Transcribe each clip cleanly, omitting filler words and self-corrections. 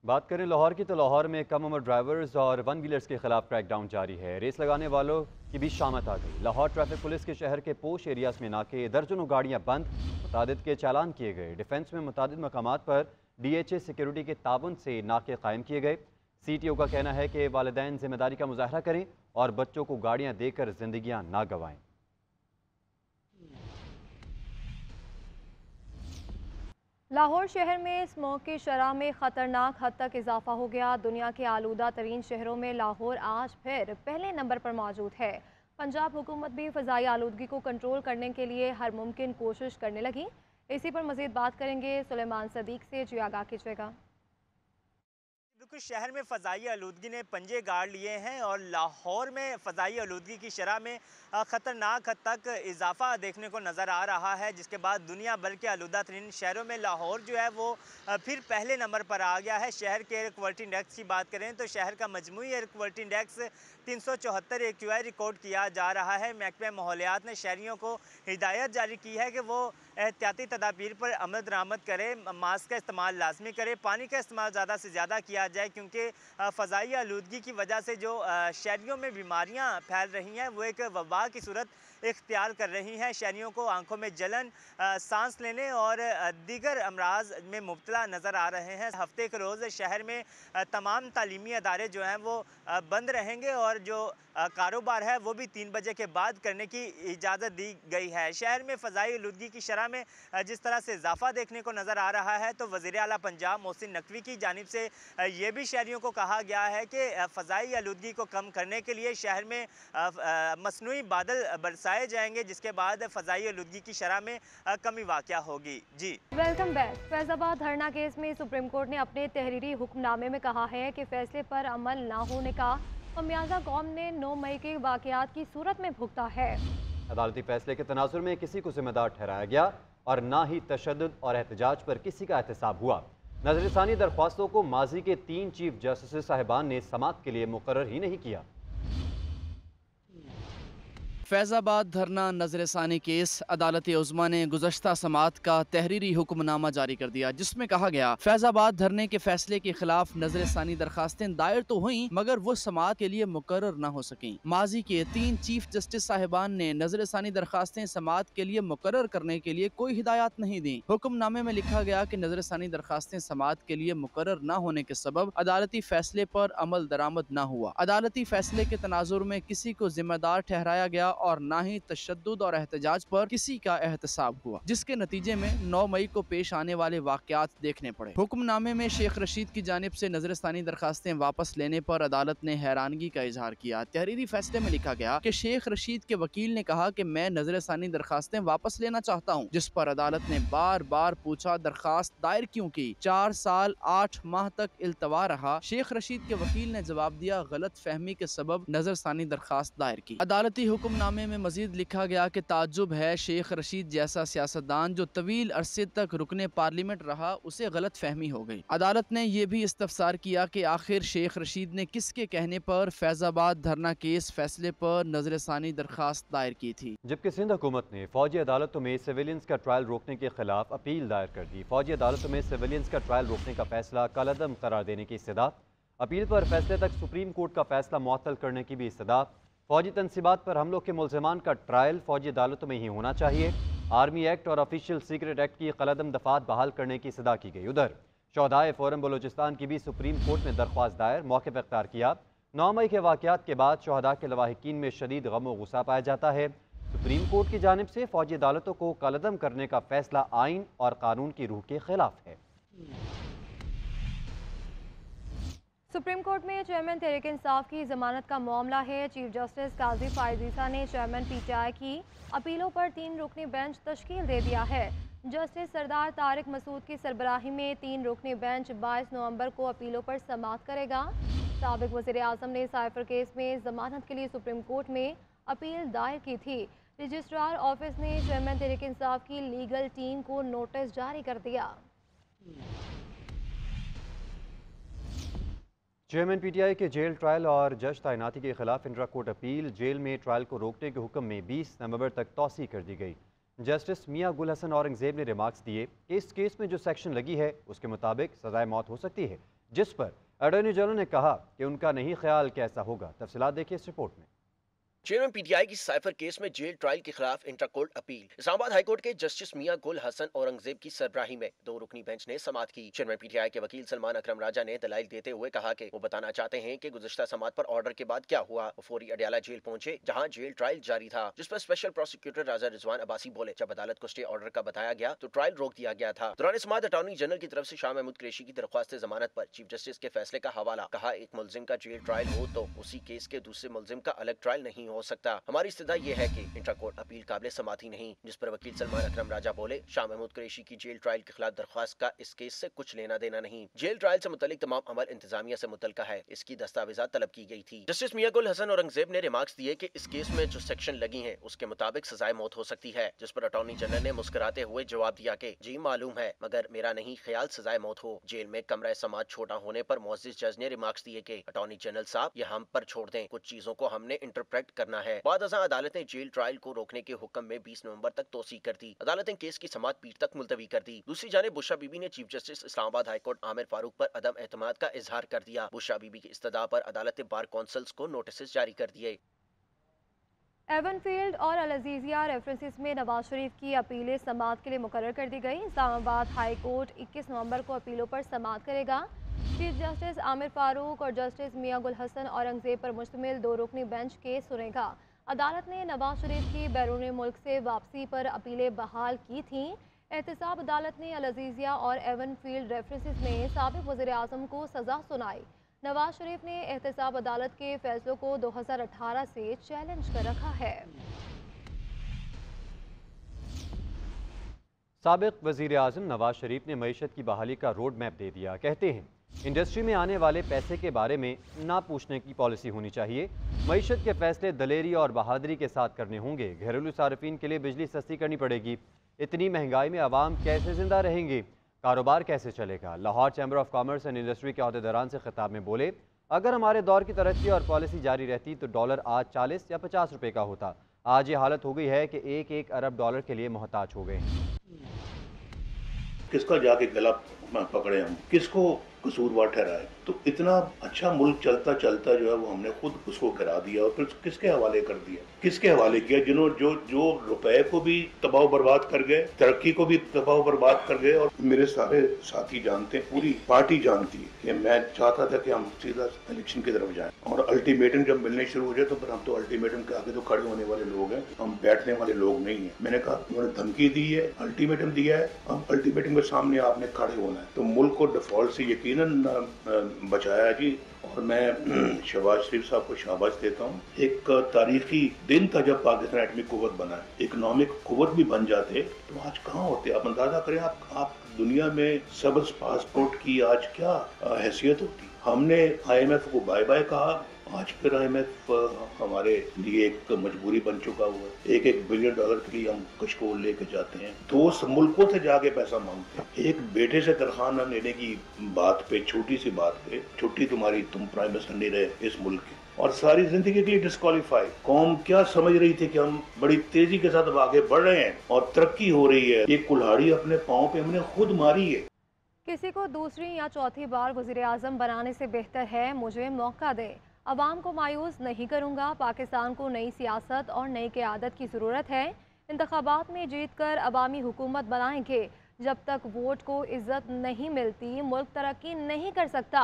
बात करें लाहौर की तो लाहौर में कम उम्र ड्राइवर्स और वन व्हीलर्स के खिलाफ क्रैकडाउन जारी है। रेस लगाने वालों की भी शामत आ गई। लाहौर ट्रैफिक पुलिस के शहर के पोश एरियाज में नाके, दर्जनों गाड़ियां बंद, मुतादिद के चालान किए गए। डिफेंस में मुतादिद मकामात पर DHA सिक्योरिटी के ताबन से नाके कायम किए गए। CTO का कहना है कि वालिदैन जिम्मेदारी का मुजाहरा करें और बच्चों को गाड़ियाँ देकर जिंदगियाँ ना गंवाएं। लाहौर शहर में स्मोक की शरह में ख़तरनाक हद तक इजाफा हो गया। दुनिया के आलूदा तरीन शहरों में लाहौर आज फिर पहले नंबर पर मौजूद है। पंजाब हुकूमत भी फ़ज़ाई आलूदगी को कंट्रोल करने के लिए हर मुमकिन कोशिश करने लगी। इसी पर मज़ीद बात करेंगे सुलेमान सदीक से। जी आगाह कीजिएगा। बिल्कुल, शहर में फ़ज़ाई आलूदगी ने पंजे गाड़ लिए हैं और लाहौर में फ़ज़ाई आलूदगी की शरह में ख़तरनाक हद तक इजाफा देखने को नज़र आ रहा है, जिसके बाद दुनिया भर के आलूदा तरीन शहरों में लाहौर जो है वो फिर पहले नंबर पर आ गया है। शहर के एयर क्वालिटी इंडेक्स की बात करें तो शहर का मजमूई air quality index 374 AQI record किया जा रहा है। महकमा माहौलियात ने शहरियों को हिदायत जारी की है कि वो एहतियाती तदाबीर पर अमल दरामद करें, मास्क का इस्तेमाल लाजमी करें, पानी का इस्तेमाल ज़्यादा से ज़्यादा किया जाए, क्योंकि फ़ज़ाई आलूदगी की वजह से जो शहरियों में बीमारियां फैल रही हैं वो एक वबा की सूरत इख्तियार कर रही हैं। शहरियों को आंखों में जलन, सांस लेने और दीगर अमराज में मुब्तला नज़र आ रहे हैं। हफ्ते के रोज़ शहर में तमाम तालीमी अदारे जो हैं वो बंद रहेंगे और जो कारोबार है वो भी 3 बजे के बाद करने की इजाज़त दी गई है। शहर में फ़ज़ाई आलूदगी की शरह में जिस तरह से इजाफा देखने को नज़र आ रहा है, तो वज़ीर आला पंजाब मोहसिन नकवी की जानिब से ये भी शहरियों को कहा गया है कि फ़ज़ाई आलूदगी को कम करने के लिए शहर में मसनूई बादल बरसाए जाएंगे, जिसके बाद फ़ज़ाई आलूदगी की शरह में कमी वाक़या होगी। जी वेलकम बैक। फैज़ाबाद धरना केस में सुप्रीम कोर्ट ने अपने तहरीरी हुक्मनामे में कहा है कि फैसले पर अमल न होने का खमियाजा कौम ने 9 मई के वाक़यात की सूरत में भुगता है। अदालती फैसले के तनाजुर में किसी को जिम्मेदार ठहराया गया और ना ही तशद्दुद और एहतजाज पर किसी का एहतसाब हुआ। नजरसानी दरख्वास्तों को माजी के 3 चीफ जस्टिस साहिबान ने समाअत के लिए मुकर्रर ही नहीं किया। फैज़ाबाद धरना नज़रसानी केस अदालत उज़्मा ने गुज़श्ता समाअत का तहरीरी हुक्मनामा जारी कर दिया, जिसमें कहा गया फैज़ाबाद धरने के फैसले के खिलाफ नज़रसानी दरखास्तें दायर तो हुई मगर वो समाअत के लिए मुकर्रर न हो सकें। माजी के 3 चीफ जस्टिस साहिबान ने नज़रसानी दरखास्तें समाअत के लिए मुकर्रर करने के लिए कोई हिदायत नहीं दी। हुक्मनामे में लिखा गया कि नज़रसानी दरखास्तें समाअत के लिए मुकर्रर न होने के सबब अदालती फैसले पर अमल दरामद न हुआ। अदालती फैसले के तनाजुर में किसी को जिम्मेदार ठहराया गया और ना ही तशद्दुद और एहतजाज पर किसी का एहतसाब हुआ, जिसके नतीजे में 9 मई को पेश आने वाले वाकयात देखने पड़े। हुक्मनामे में शेख रशीद की जानिब से नजरसानी दरखास्तें वापस लेने पर अदालत ने हैरानगी का इजहार किया। तहरीरी फैसले में लिखा गया कि शेख रशीद के वकील ने कहा कि मैं नजरसानी दरखास्तें वापस लेना चाहता हूँ, जिस पर अदालत ने बार बार पूछा दरखास्त दायर क्यों की। 4 साल 8 माह तक इल्तवा रहा। शेख रशीद के वकील ने जवाब दिया गलत फहमी के सबब नजरसानी दरखास्त दायर की। अदालती हुक्मनामे में मजीद लिखा गया कि ताज्जुब है शेख रशीद जैसा सियासतदान जो तवील अरसे तक रुकने पार्लियामेंट रहा उसे गलत फहमी हो गई। अदालत ने यह भी इस्तफसार किया कि आखिर शेख रशीद ने किसके कहने पर फैज़ाबाद धरना केस फैसले पर नजरसानी दरखास्त दायर की थी। जबकि सिंध हुकूमत ने फौजी अदालतों में सिविलियंस का ट्रायल रोकने के खिलाफ अपील दायर कर दी। फौजी अदालतों में सिविलियंस का ट्रायल रोकने का फैसला कलअदम करार देने की इस्तदा। अपील पर फैसले तक सुप्रीम कोर्ट का फैसला मुअत्तल करने की भी इस्तदा। फौजी तनसीबात पर हमलों के मुलजमान का ट्रायल फौजी अदालतों में ही होना चाहिए। आर्मी एक्ट और ऑफिशियल सीक्रेट एक्ट की कलअदम दफात बहाल करने की सदा की गई। उधर शोहदाए फोरम बलोचिस्तान की भी सुप्रीम कोर्ट में दरख्वास्त दायर, मौके पर इख्तियार किया। 9 मई के वाकयात के बाद शोहदा के लवाहिकीन में शदीद गम व गुस्सा पाया जाता है। सुप्रीम कोर्ट की जानिब से फौजी अदालतों को कलअदम करने का फैसला आइन और कानून की रूह के खिलाफ है। सुप्रीम कोर्ट में चेयरमैन तहरीक इंसाफ की जमानत का मामला है। चीफ जस्टिस काजी फायजीसा ने चेयरमैन PTI की अपीलों पर 3 रुकनी बेंच तश्कील दे दिया है। जस्टिस सरदार तारिक मसूद की सरबराही में 3 रुकनी बेंच 22 नवंबर को अपीलों पर समाअत करेगा। साबिक वज़ीर आज़म ने साइफर केस में जमानत के लिए सुप्रीम कोर्ट में अपील दायर की थी। रजिस्ट्रार ऑफिस ने चेयरमैन तहरीक इंसाफ की लीगल टीम को नोटिस जारी कर दिया। चेयरमैन PTI के जेल ट्रायल और जज तैनाती के खिलाफ इंट्रा कोर्ट अपील। जेल में ट्रायल को रोकने के हुक्म में 20 नवंबर तक तौसी कर दी गई। जस्टिस मियां गुल हसन औरंगजेब ने रिमार्क्स दिए कि इस केस में जो सेक्शन लगी है उसके मुताबिक सजाए मौत हो सकती है, जिस पर अटॉर्नी जनरल ने कहा कि उनका नहीं ख्याल कि ऐसा होगा। तफसीलात देखिए इस रिपोर्ट में। चेयरमैन पीटीआई की साइफर केस में जेल ट्रायल के खिलाफ इंट्राकोर्ट अपील। इस्लामाबाद हाईकोर्ट के जस्टिस मियां गुल हसन औरंगजेब की सरबराही में 2 रुकनी बेंच ने समाअत की। चेयरमैन पीटीआई के वकील सलमान अकरम राजा ने दलाइल देते हुए कहा कि वो बताना चाहते हैं कि गुज़श्ता समाअत पर ऑर्डर के बाद क्या हुआ। वो फौरी अडयाला जेल पहुंचे जहां जेल ट्रायल जारी था, जिस पर स्पेशल प्रोसिक्यूटर राजा रिजवान अब्बासी बोले, जब अदालत को स्टे ऑर्डर का बताया गया तो ट्रायल रोक दिया गया था। दौरान समाअत अटॉर्नी जनरल की तरफ से शाह महमूद कुरैशी की दरख्वास्त जमानत पर चीफ जस्टिस के फैसले का हवाला। कहा, एक मुलजिम का जेल ट्रायल हो तो उसी केस के दूसरे मुलजिम का अलग ट्रायल नहीं हो सकता। हमारी इस्तदा ये है कि इंट्राकोर्ट अपील काबिल समाअत ही नहीं। जिस पर वकील सलमान अकरम राजा बोले, शाह महमूद कुरैशी की जेल ट्रायल के खिलाफ दरख्वास्त का इस केस से कुछ लेना देना नहीं। जेल ट्रायल से मुतल्लिक तमाम अमल इंतजामिया से मुतल्लिका है, इसकी दस्तावेजात तलब की गई थी। जस्टिस मियां गुल हसन औरंगजेब ने रिमार्क्स दिए कि इस केस में जो सेक्शन लगी हैं उसके मुताबिक सजाए मौत हो सकती है। जिस पर अटॉर्नी जनरल ने मुस्कुराते हुए जवाब दिया कि जी मालूम है, मगर मेरा नहीं ख्याल सजाए मौत हो। जेल में कमरा समाअत छोटा होने पर मुअज़्ज़िज़ जज ने रिमार्क्स दिए कि अटॉर्नी जनरल साहब ये हम पर छोड़ दें, कुछ चीजों को हमने इंटरप्रेट करना है। बाद अज़ां अदालत ने जेल ट्रायल को रोकने के हुक्म में 20 नवंबर तक तोसी कर दी। अदालत ने केस की समाअत पीर तक मुलतवी कर दी। दूसरी जानिब बुशरा बीबी ने chief justice Islamabad high court Aamir Farooq पर अदम एतमाद का इजहार कर दिया। बुशरा बीबी की इस्तदा पर अदालत ने बार कौंसल्स को नोटिस जारी कर दिए। एवनफील्ड और अल अज़ीज़िया रेफरेंसेस में नवाज शरीफ की अपीलें समाअत के लिए मुकर्रर कर दी गई। इस्लामाबाद हाई कोर्ट 21 नवंबर को अपीलों पर समाअत करेगा। चीफ जस्टिस आमिर फारूक और जस्टिस मियां गुल हसन औरंगजेब पर मुश्तमिल 2 रुकनी बेंच केस सुनेगा। अदालत ने नवाज शरीफ की बैरून मुल्क से वापसी पर अपीलें बहाल की थीं। एहतसाब अदालत ने अल अज़ीज़िया और एवनफील्ड रेफरेंसेस में साबिक़ वज़ीर आज़म को सज़ा सुनाई। नवाज शरीफ ने एहतसाब अदालत के फैसलों को 2018 से चैलेंज कर रखा है। साबिक़ वज़ीर आज़म नवाज शरीफ ने मईशत की बहाली का रोड मैप दे दिया। कहते हैं इंडस्ट्री में आने वाले पैसे के बारे में ना पूछने की पॉलिसी होनी चाहिए। मईशत के फैसले दलेरी और बहादुरी के साथ करने होंगे। घरेलू सार्फिन के लिए बिजली सस्ती करनी पड़ेगी। इतनी महंगाई में आवाम कैसे जिंदा रहेंगे, कारोबार कैसे चलेगा। Lahore chamber of commerce and industry के अहदेदारान से खिताब में बोले, अगर हमारे दौर की तरक्की और पॉलिसी जारी रहती तो डॉलर आज 40 या 50 रुपए का होता। आज ये हालत हो गई है कि 1-1 अरब डॉलर के लिए मोहताज हो गए। किसका जाके गला पकड़े हम, किसको कसूरवार ठहराए। तो इतना अच्छा मुल्क चलता चलता जो है वो हमने खुद उसको गिरा दिया और फिर किसके हवाले कर दिया, किसके हवाले किया, जिन्होंने जो रुपए को भी तबाह बर्बाद कर गए, तरक्की को भी तबाह बर्बाद कर गए। और मेरे सारे साथी जानते हैं, पूरी पार्टी जानती है कि मैं चाहता था कि हम सीधा इलेक्शन की तरफ जाएं और अल्टीमेटम जब मिलने शुरू हो जाए तो फिर हम तो अल्टीमेटम के आगे तो खड़े होने वाले लोग हैं, हम बैठने वाले लोग नहीं है। मैंने कहा उन्होंने धमकी दी है, अल्टीमेटम दिया है, हम अल्टीमेटम के सामने आपने खड़े होना है। तो मुल्क को डिफॉल्ट से यकीनन बचाया जी। और मैं शहबाज शरीफ साहब को शाबाश देता हूँ। एक तारीखी दिन था जब पाकिस्तान एटमी कुव्वत बना, इकोनॉमिक कुव्वत भी बन जाते तो आज कहाँ होते। आप अंदाजा करें, आप दुनिया में सब्ज़ पासपोर्ट की आज क्या हैसियत होती। हमने IMF को बाय बाय कहा, आज फिर IMF हमारे लिए एक मजबूरी बन चुका हुआ है। 1-1 बिलियन डॉलर के लिए हम कशकोल लेके जाते हैं, 2 मुल्कों से जाके पैसा मांगते हैं। एक बेटे से तनख्वाह न लेने की बात पे, छोटी सी बात पे, छुट्टी तुम्हारी, तुम प्राइम मिनिस्टर नहीं रहे इस मुल्क के, और सारी जिंदगी के लिए डिस्क्वालीफाई। कौम क्या समझ रही थी कि हम बड़ी तेजी के साथ अब आगे बढ़ रहे हैं और तरक्की हो रही है। ये कुल्हाड़ी अपने पाँव पे हमने खुद मारी है। किसी को दूसरी या चौथी बार वज़ीर आज़म बनाने से बेहतर है मुझे मौका दे। अवाम को मायूस नहीं करूँगा। पाकिस्तान को नई सियासत और नई क़यादत की ज़रूरत है। इंतखाबात में जीत कर अवामी हुकूमत बनाएंगे। जब तक वोट को इज़्ज़त नहीं मिलती मुल्क तरक्की नहीं कर सकता।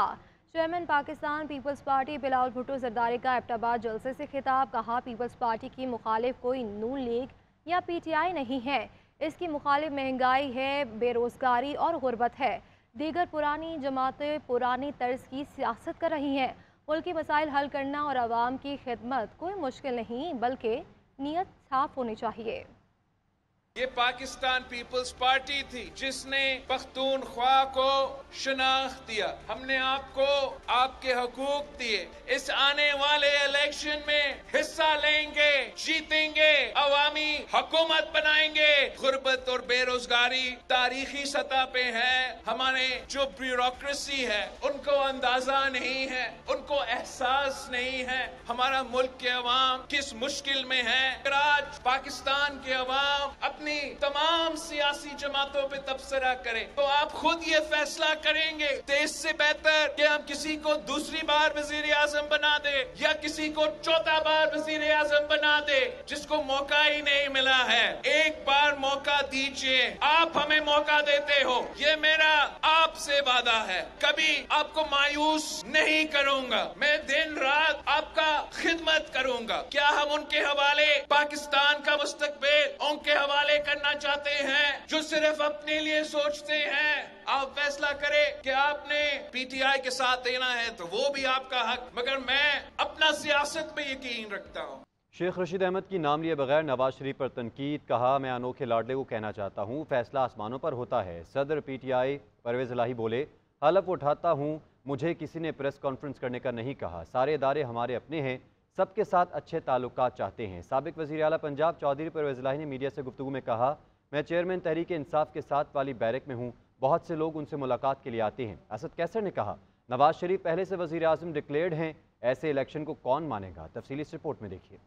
चेयरमैन पाकिस्तान पीपल्स पार्टी बिलावल भुट्टो ज़रदारी का एबटाबाद जलसे से खिताब। कहा, पीपल्स पार्टी की मुखालिफ कोई नून लीग या PTI नहीं है, इसकी मुखालिफ महंगाई है, बेरोज़गारी और गुर्बत है। दीगर पुरानी जमातें पुरानी तर्ज की सियासत कर रही हैं। मुल्क की मसाइल हल करना और आवाम की खिदमत कोई मुश्किल नहीं, बल्कि नीयत साफ होनी चाहिए। ये पाकिस्तान पीपल्स पार्टी थी जिसने पख्तूनख्वा को शनाख्त दिया। हमने आपको आपके हकूक दिए। इस आने वाले इलेक्शन में हिस्सा लेंगे, जीतेंगे, अवामी हुकूमत बनाएंगे। गुर्बत और बेरोजगारी तारीखी सतह पे है। हमारे जो ब्यूरोक्रेसी है उनको अंदाजा नहीं है, उनको एहसास नहीं है हमारा मुल्क के अवाम किस मुश्किल में है। आज पाकिस्तान के अवाम अपने अपनी तमाम सियासी जमातों पे तबसरा करें, तो आप खुद ये फैसला करेंगे तो इससे बेहतर कि हम किसी को दूसरी बार वजीर आजम बना दे या किसी को चौथा बार वजीर आजम बना दे जिसको मौका ही नहीं मिला है। एक बार मौका दीजिए, आप हमें मौका देते हो, ये मेरा आपसे वादा है। कभी आपको मायूस नहीं करूंगा, मैं दिन रात आपका खिदमत करूंगा। क्या हम उनके हवाले पाकिस्तान का मुस्तकबिल उनके हवाले करना चाहते हैं जो सिर्फ अपने लिए सोचते हैं? आप फैसला करें कि आपने पीटीआई के साथ देना है तो वो भी आपका हक, मगर मैं अपना सियासत पे यकीन रखता हूँ। शेख रशीद अहमद की नाम लिए बगैर नवाज शरीफ पर तनकीद, कहा मैं अनोखे लाडले को कहना चाहता हूँ, फैसला आसमानों पर होता है। सदर पीटीआई परवेज इलाही बोले, हलफ उठाता हूँ, मुझे किसी ने प्रेस कॉन्फ्रेंस करने का नहीं कहा, सारे इदारे हमारे अपने हैं, सबके साथ अच्छे ताल्लुकात चाहते हैं। साबिक वज़ीर आला पंजाब चौधरी परवेज इलाही ने मीडिया से गुफ्तगू में कहा, मैं चेयरमैन तहरीक इंसाफ के साथ वाली बैरक में हूँ, बहुत से लोग उनसे मुलाकात के लिए आते हैं। असद कैसर ने कहा, नवाज शरीफ पहले से वज़ीर आज़म डिक्लेयर्ड हैं, ऐसे इलेक्शन को कौन मानेगा? तफसीली इस रिपोर्ट में देखिए।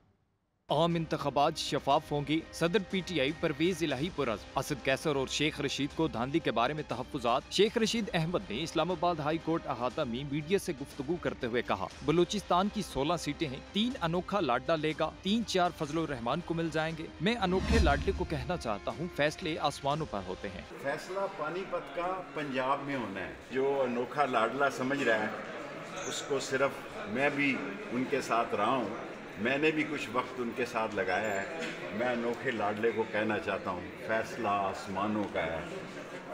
आम इंतखाबात शफाफ होंगे, सदर पीटीआई परवेज इलाही पुरज़। असद कैसर और शेख रशीद को धांधली के बारे में तहफ़्फ़ुज़ात। शेख रशीद अहमद ने इस्लामाबाद हाई कोर्ट अहाता में मीडिया से गुफ्तगू करते हुए कहा, बलूचिस्तान की 16 सीटें हैं, 3 अनोखा लाडला लेगा, 3-4 फजलुर रहमान को मिल जाएंगे। मैं अनोखे लाडले को कहना चाहता हूँ, फैसले आसमानों पर होते हैं। फैसला पानीपत का पंजाब में होना है। जो अनोखा लाडला समझ रहा है उसको सिर्फ मैं भी उनके साथ रहा हूँ, मैंने भी कुछ वक्त उनके साथ लगाया है। मैं अनोखे लाडले को कहना चाहता हूँ, फैसला आसमानों का है,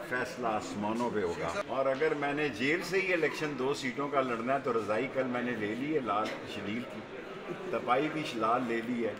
फैसला आसमानों पे होगा। और अगर मैंने जेल से ही इलेक्शन 2 सीटों का लड़ना है तो रज़ाई कल मैंने ले ली है, लाल शलील की तपाई भी लाल ले ली है,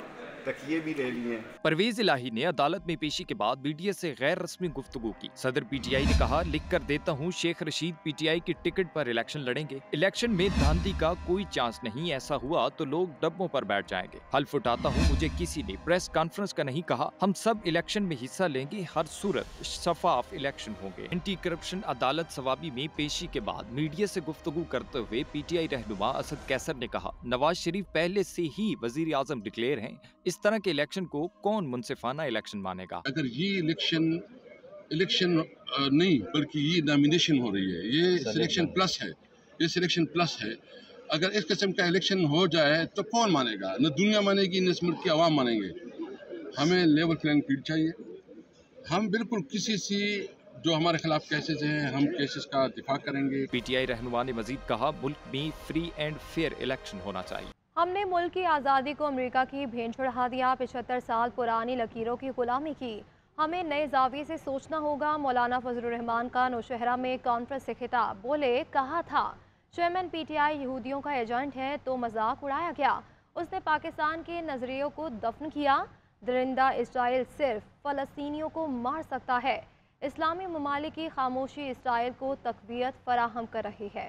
तकिए भी ले लिए। परवेज इलाही ने अदालत में पेशी के बाद मीडिया से गैर रस्मी गुफ्तगू की। सदर पीटीआई ने कहा, लिख कर देता हूँ, शेख रशीद पीटीआई की टिकट पर इलेक्शन लड़ेंगे, इलेक्शन में धांधली का कोई चांस नहीं, ऐसा हुआ तो लोग डब्बों पर बैठ जाएंगे। हल्फ उठाता हूँ, मुझे किसी ने प्रेस कॉन्फ्रेंस का नहीं कहा, हम सब इलेक्शन में हिस्सा लेंगे, हर सूरत शफाफ इलेक्शन होंगे। एंटी करप्शन अदालत सवाबी में पेशी के बाद मीडिया से गुफ्तगू करते हुए पीटीआई रहनुमा असद कैसर ने कहा, नवाज शरीफ पहले से ही वजीर आजम डिक्लेयर हैं, इस तरह के इलेक्शन को कौन मुनसिफाना इलेक्शन मानेगा? अगर ये इलेक्शन नहीं बल्कि ये नॉमिनेशन हो रही है, ये सिलेक्शन प्लस है, ये सिलेक्शन प्लस है। अगर इस किस्म का इलेक्शन हो जाए तो कौन मानेगा? न दुनिया मानेगी न इस मुल्क की आवाम मानेंगे। हमें लेवल प्लेइंग फील्ड चाहिए। हम बिल्कुल किसी से जो हमारे खिलाफ केसेस हैं, हम केसेस का दिफा करेंगे। पीटीआई रहनुमा ने मजीद कहा, मुल्क में फ्री एंड फेयर इलेक्शन होना चाहिए। हमने मुल्क की आज़ादी को अमेरिका की भेंट चढ़ा दिया, 75 साल पुरानी लकीरों की गुलामी की, हमें नए जाविये से सोचना होगा। मौलाना फजलुर रहमान का नौशहरा में कॉन्फ्रेंस से खिताब, बोले कहा था चेयरमैन पीटीआई यहूदियों का एजेंट है तो मजाक उड़ाया गया, उसने पाकिस्तान के नजरियों को दफन किया। दरिंदा इसराइल सिर्फ फ़लस्तीनियों को मार सकता है, इस्लामी ममालिक की खामोशी इसराइल को तकवीत फराहम कर रही है।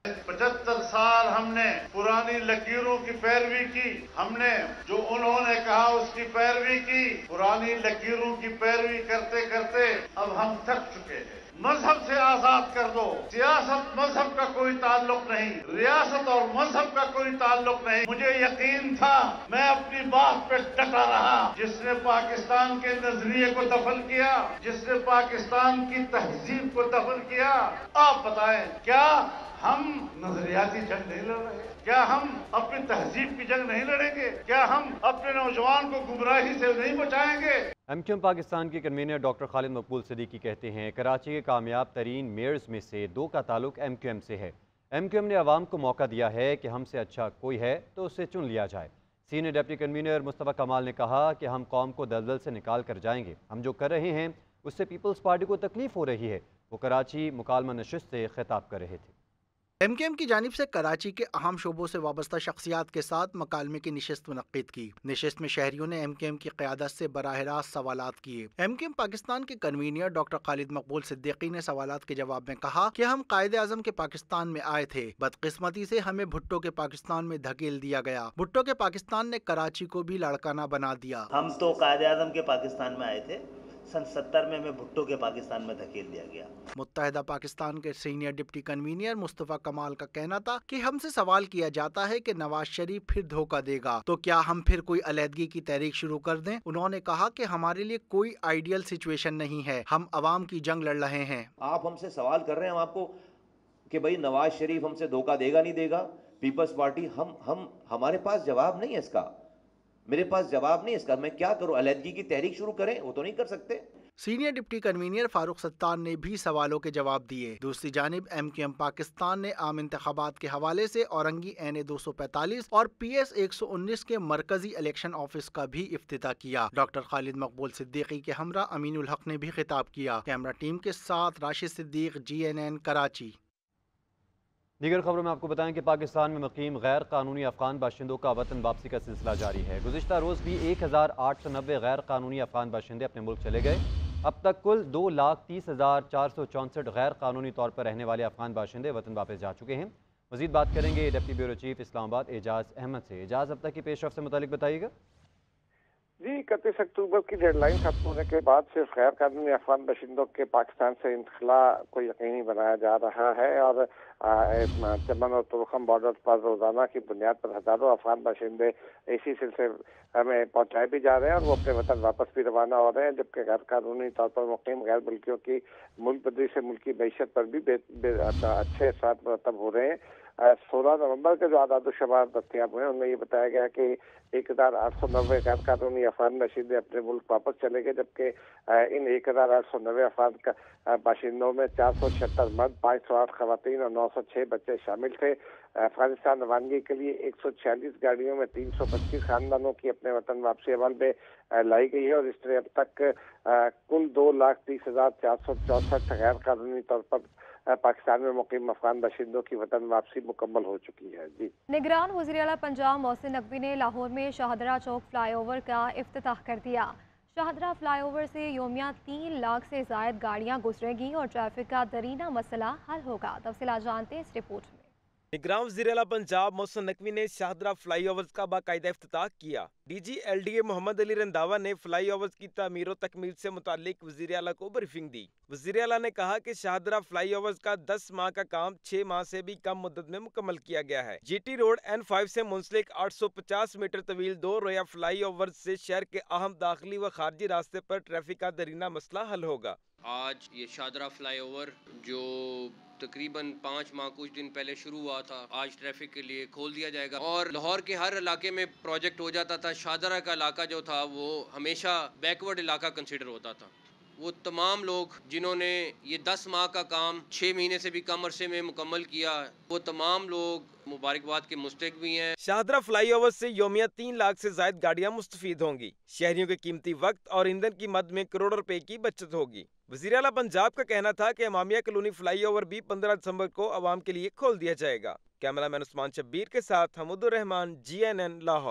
75 साल हमने पुरानी लकीरों की पैरवी की, हमने जो उन्होंने कहा उसकी पैरवी की, पुरानी लकीरों की पैरवी करते करते अब हम थक चुके हैं। मजहब से आजाद कर दो, सियासत मजहब का कोई ताल्लुक नहीं, रियासत और मजहब का कोई ताल्लुक नहीं। मुझे यकीन था, मैं अपनी बात पे डटा रहा। जिसने पाकिस्तान के नजरिए को दफन किया, जिसने पाकिस्तान की तहजीब को दफन किया, आप बताएं क्या हम नजरियाती जंग नहीं लड़ रहे? क्या हम अपनी तहजीब की जंग नहीं लड़ेंगे? क्या हम अपने नौजवान को गुमराही से नहीं बचाएंगे? एमक्यूएम पाकिस्तान के कन्वीनर डॉक्टर खालिद मकबूल सिद्दीकी कहते हैं, कराची के कामयाब तरीन मेयर्स में से 2 का ताल्लुक एमक्यूएम से है। एमक्यूएम ने आवाम को मौका दिया है कि हमसे अच्छा कोई है तो उसे चुन लिया जाए। सीनियर डिप्टी कन्वीनर मुस्तफ़ा कमाल ने कहा कि हम कौम को दलदल से निकाल कर जाएंगे, हम जो कर रहे हैं उससे पीपल्स पार्टी को तकलीफ हो रही है। वो कराची मुकालमा नशिस्त से खिताब कर रहे थे। एमकेएम की जानिब से कराची के अहम शोबों से वाबस्ता शख्सियात के साथ मकालमे की नशिस्त मुनक्किद की। नशिस्त में शहरियों ने एमकेएम की क़यादत से बराह रास्त सवालात किए। एमकेएम पाकिस्तान के कन्वीनर डॉक्टर खालिद मकबूल सिद्दीकी ने सवालात के जवाब में कहा कि हम कायदे आज़म के पाकिस्तान में आए थे, बदकिस्मती से हमें भुट्टो के पाकिस्तान में धकेल दिया गया। भुट्टो के पाकिस्तान ने कराची को भी लड़काना बना दिया। हम तो कायदे आज़म के पाकिस्तान में आए थे, सन 70 में हमें भुट्टो के पाकिस्तान में धकेल दिया गया। मुत्तहिदा पाकिस्तान के सीनियर डिप्टी कन्वीनर मुस्तफ़ा कमाल का कहना था कि हमसे सवाल किया जाता है कि नवाज शरीफ फिर धोखा देगा तो क्या हम फिर कोई अलहदगी की तहरीक शुरू कर दें। उन्होंने कहा कि हमारे लिए कोई आइडियल सिचुएशन नहीं है, हम अवाम की जंग लड़ रहे हैं। आप हमसे सवाल कर रहे हैं हम आपको कि भाई नवाज शरीफ हमसे धोखा देगा नहीं देगा, पीपल्स पार्टी, हमारे पास जवाब नहीं है इसका, मेरे पास जवाब नहीं है इसका। मैं क्या करूं, अलहदगी की तहरीक शुरू करें? वो तो नहीं कर सकते। Senior deputy convener Farooq Sattar ने भी सवालों के जवाब दिए। दूसरी जानिब MKM पाकिस्तान ने आम इंतखाबात के हवाले से औरंगी NA 245 और PS 119 के मरकजी इलेक्शन ऑफिस का भी इफ्तिताह किया। डॉक्टर खालिद मकबूल सिद्दीकी के हमरा अमीनुल हक ने भी खिताब किया। कैमरा टीम के साथ राशिद सिद्दीक, GNN कराची। दीगर खबरों में आपको बताएं कि पाकिस्तान में मुकीम गैर कानूनी अफगान बाशिंदों का वतन वापसी का सिलसिला जारी है। गुज़िश्ता रोज़ भी 1890 गैर कानूनी अफगान बाशिंदे अपने मुल्क चले गए। अब तक कुल 2,30,464 गैर कानूनी तौर पर रहने वाले अफगान बाशिंदे वतन वापस जा चुके हैं। मज़ीद बात करेंगे deputy bureau chief Islamabad Ejaz Ahmed से। एजाज, अब तक की पेशरफ से मुतालिक बताइएगा। जी, 31 अक्टूबर की डेडलाइन खत्म होने के बाद सिर्फ गैर कानूनी अफगान बाशिंदों के पाकिस्तान से इंतखला को यकीनी बनाया जा रहा है और चमन और तुरखम बॉर्डर पर रोजाना की बुनियाद पर हजारों अफगान बाशिंदे इसी सिलसिले में पहुंचाए भी जा रहे हैं और वो अपने वतन वापस भी रवाना हो रहे हैं। जबकि गैर कानूनी तौर पर मुकीम गैर मुल्कियों की मुल्क बदली से मुल्की मैशत पर भी अच्छे असर मुरतब हो रहे हैं। 16 नवंबर के जो आदाद-ओ-शुमार दस्तयाब हुए उनमें ये बताया गया कि 1890 गैर कानूनी अफगान बाशिंदे अपने मुल्क वापस चले गए, जबकि इन 1890 अफगान बाशिंदों में 476 मर्द, 508 खवातीन और 906 बच्चे शामिल थे। अफगानिस्तान रवानगी के लिए 146 गाड़ियों में 325 खानदानों की अपने वतन वापसी अमल में लाई गई है और इस तरह अब तक कुल 2,30,464 गैर कानूनी तौर पर पाकिस्तान में मुकीम अफगान बाशिंदों की वतन वापसी मुकम्मल हो चुकी है। जी, निगरान वज़ीर आला पंजाब मोहसिन नकवी ने लाहौर में शाहदरा चौक फ्लाईओवर का इफ्तिताह कर दिया। शाहदरा फ्लाईओवर से योमिया 3 लाख से ज़ायद गाड़ियाँ गुजरेंगी और ट्रैफिक का दरीना मसला हल होगा। तफसीलात जानते हैं इस रिपोर्ट में। निगरान वज़ीर आला पंजाब मोहसिन नकवी ने शाहदरा फ्लाई ओवर्स का बाकायदा इफ्तिताह किया। DG LDA मोहम्मद अली रंधावा ने फ्लाई ओवर्स की तामीर और तकमील से मुतालिक वज़ीर आला को ब्रीफिंग दी। वज़ीर आला ने कहा कि शाहदरा फ्लाई ओवर्स का 10 माह का काम 6 माह से भी कम मुद्दत में मुकम्मल किया गया है। GT रोड N5 से मुंसलिक 850 मीटर तवील 2 रोया फ्लाई ओवर्स से शहर के अहम दाखिली व खारजी रास्ते पर ट्रैफिक का दरीना मसला हल होगा। आज ये शाहदरा फ्लाईओवर जो तकरीबन 5 माह कुछ दिन पहले शुरू हुआ था, आज ट्रैफिक के लिए खोल दिया जाएगा। और लाहौर के हर इलाके में प्रोजेक्ट हो जाता था, शाहदरा का इलाका जो था वो हमेशा बैकवर्ड इलाका कंसिडर होता था। वो तमाम लोग जिन्होंने ये 10 माह का काम 6 महीने से भी कम अरसे में मुकम्मल किया, वो तमाम लोग मुबारकबाद के मुस्तहिक भी हैं। शाहदरा फ्लाई ओवर से योमिया 3 लाख से ज्यादा गाड़ियां मुस्तफीद होंगी। शहरियों के कीमती वक्त और ईंधन की मद में करोड़ों रुपए की बचत होगी। वज़ीर आला पंजाब का कहना था कि इमामिया कॉलोनी फ्लाई ओवर भी 15 दिसंबर को आवाम के लिए खोल दिया जाएगा। कैमरामैन उस्मान शब्बीर के साथ हमूदुर रहमान, GNN लाहौर।